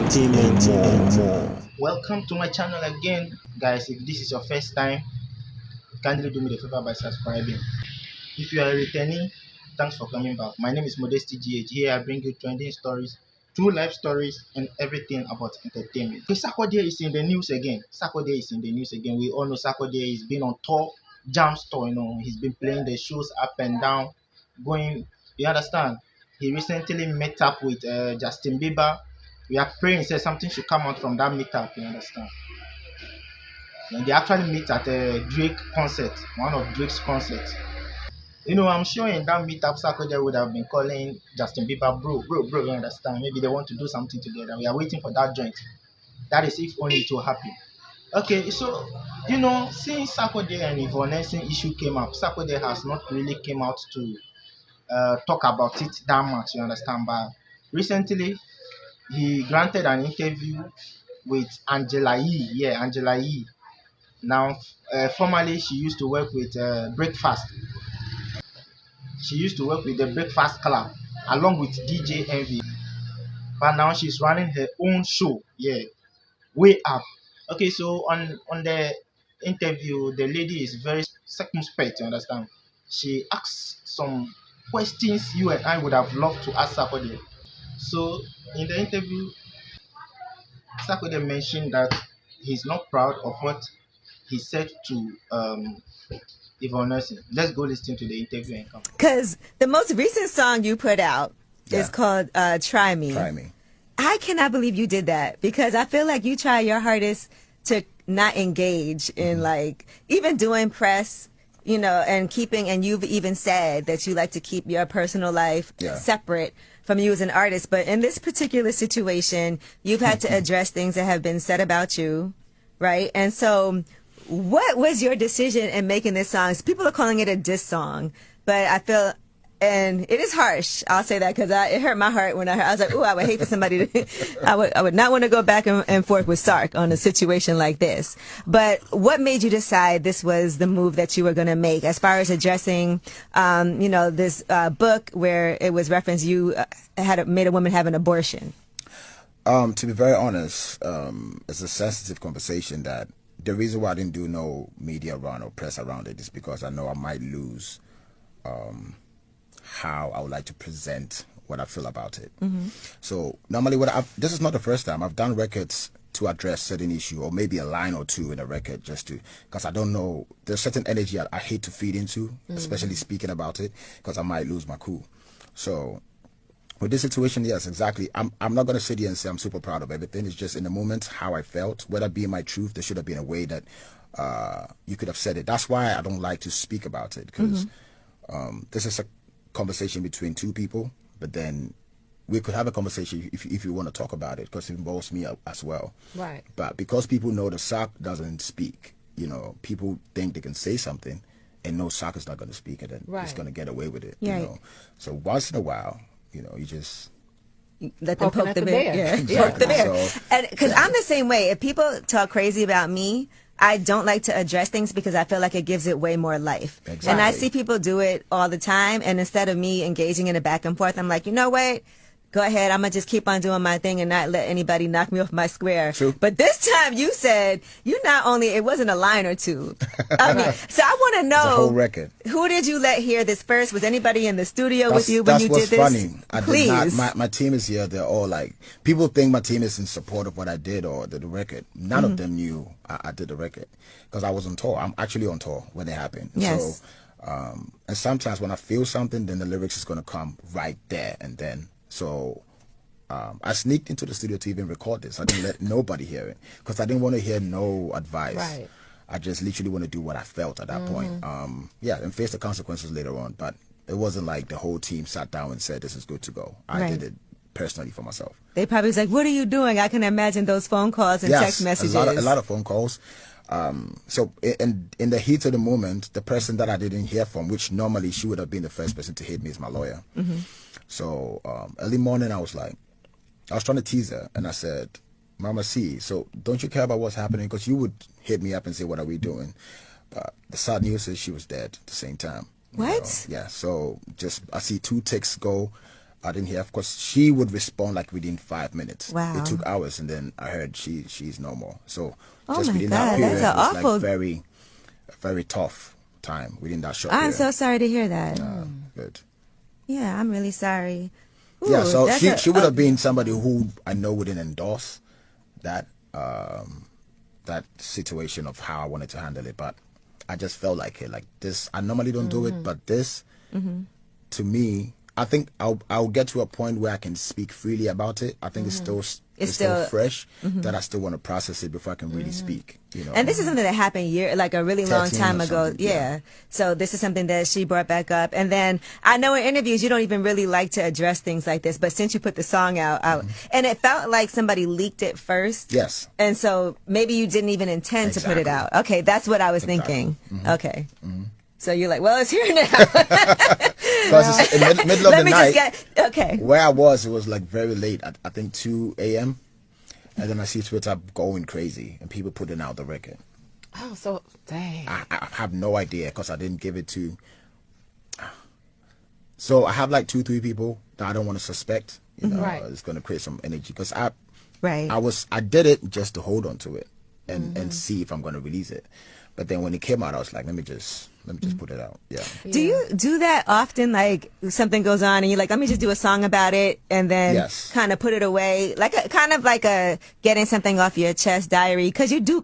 entertainment, and more. Welcome to my channel again, guys. If this is your first time, kindly do me the favor by subscribing. If you are returning, thanks for coming back. My name is Modesty GH. Here I bring you trending stories, true life stories, and everything about entertainment. Okay, Sarkodie is in the news again. Sarkodie is in the news again. We all know Sarkodie has been on tour, Jam Store. He's been playing the shows up and down, going. You understand? He recently met up with Justin Bieber. We are praying, say something should come out from that meetup. You understand? And they actually meet at a Drake concert, one of Drake's concerts. I'm sure in that meetup, Sarkodie would have been calling Justin Bieber, bro, you understand? Maybe they want to do something together. We are waiting for that joint. That is if only it will happen. Okay, so, since Sarkodie and Yvonne Nelson issue came up, Sarkodie has not really came out to talk about it that much, you understand? But recently, he granted an interview with Angela Yee. Yeah, Angela Yee. Now, formerly, she used to work with Breakfast. She used to work with the Breakfast Club along with DJ Envy. But now she's running her own show. Yeah, way up. Okay, so on the interview, the lady is very circumspect. You understand? She asks some questions you and I would have loved to ask Sarkodie. So in the interview, Sarkodie mentioned that he's not proud of what he said to Yvonne Nelson. Let's go listen to the interview and come. Because the most recent song you put out is called Try Me. Try Me. I cannot believe you did that because I feel like you try your hardest to not engage in like even doing press, and you've even said that you like to keep your personal life separate from you as an artist. But in this particular situation, you've had to address things that have been said about you, right? And so what was your decision in making this song? People are calling it a diss song, but I feel, and it is harsh. I'll say that because it hurt my heart when I was like, "Ooh, I would hate for somebody to." I would not want to go back and forth with Sark on a situation like this. But what made you decide this was the move that you were going to make, as far as addressing, this book where it was referenced you had made a woman have an abortion? To be very honest, it's a sensitive conversation that the reason why I didn't do no media run or press around it is because I know I might lose how I would like to present what I feel about it. So normally this is not the first time I've done records to address certain issue or maybe a line or two in a record because I don't know, there's certain energy I hate to feed into, especially speaking about it, because I might lose my cool. So with this situation, yes, exactly. I'm not going to sit here and say I'm super proud of everything. It's just in the moment how I felt, whether it be my truth, there should have been a way that you could have said it. That's why I don't like to speak about it, because this is a conversation between two people, but then we could have a conversation if you want to talk about it, because it involves me as well. Right. But because people know the Sark doesn't speak, people think they can say something and no, Sark is not going to speak, and then it's going to get away with it. So once in a while, you just let them poke the bear. Yeah, exactly. Poke the bear. And because I'm the same way. If people talk crazy about me, I don't like to address things because I feel like it gives it way more life. Exactly. And I see people do it all the time. And instead of me engaging in a back and forth, I'm like, you know what? Go ahead. I'm going to just keep on doing my thing and not let anybody knock me off my square. True. But this time you said it wasn't a line or two. I mean, so I want to know. The whole record. Who did you let hear this first? Was anybody in the studio with you when you did this? That's what's funny. Please. Did not, my team is here. They're all like, people think my team is in support of what I did or the record. None of them knew I did the record because I was on tour. I'm actually on tour when it happened. Yes. So, and sometimes when I feel something, then the lyrics is going to come right there and then. So I sneaked into the studio to even record this. I didn't let nobody hear it because I didn't want to hear no advice. Right. I just literally want to do what I felt at that point. And face the consequences later on. But it wasn't like the whole team sat down and said, this is good to go. I did it personally for myself. They probably was like, what are you doing? I can imagine those phone calls and text messages. A lot of phone calls. So in the heat of the moment, the person that I didn't hear from, which normally she would have been the first person to hit me, is my lawyer. So early morning, I was trying to tease her, and I said, Mama C, so don't you care about what's happening? Because you would hit me up and say, what are we doing? But the sad news is she was dead at the same time. What? Yeah, so I see 2 ticks go, I didn't hear. Of course, she would respond like within 5 minutes. Wow. It took hours, and then I heard she's no more. So Oh just my within God, that period, that's it an was awful- like very tough time within that short I'm period. so sorry to hear that. Good. Yeah, I'm really sorry. Ooh, Yeah, so that's she would have been somebody who I know wouldn't endorse that that situation of how I wanted to handle it, but I just felt like it. Like this, I normally don't do it, but this, to me, I think I'll get to a point where I can speak freely about it. I think it's still fresh, that I still want to process it before I can really speak. You know, And this is something that happened like a really long 13 time or ago. something, Yeah. yeah. So this is something that she brought back up. And then I know in interviews you don't even really like to address things like this, but since you put the song out, and it felt like somebody leaked it first. Yes. And so maybe you didn't even intend to put it out. Exactly. Okay, that's what I was thinking. Okay. So you're like, well, it's here now. Because it's in the middle of Let the me night. just get okay. Where I was, it was like very late. I think 2 a.m. And then I see Twitter going crazy and people putting out the record. Oh, so dang. I have no idea because I didn't give it to. So I have like 2-3 people that I don't want to suspect. You know, Right. it's going to create some energy because Right. I did it just to hold on to it and see if I'm going to release it. But then when it came out, I was like, let me just put it out. Yeah. Do you do that often? Like something goes on and you're like, let me just do a song about it and then Yes. kind of put it away, like kind of like a getting something off your chest diary, because you do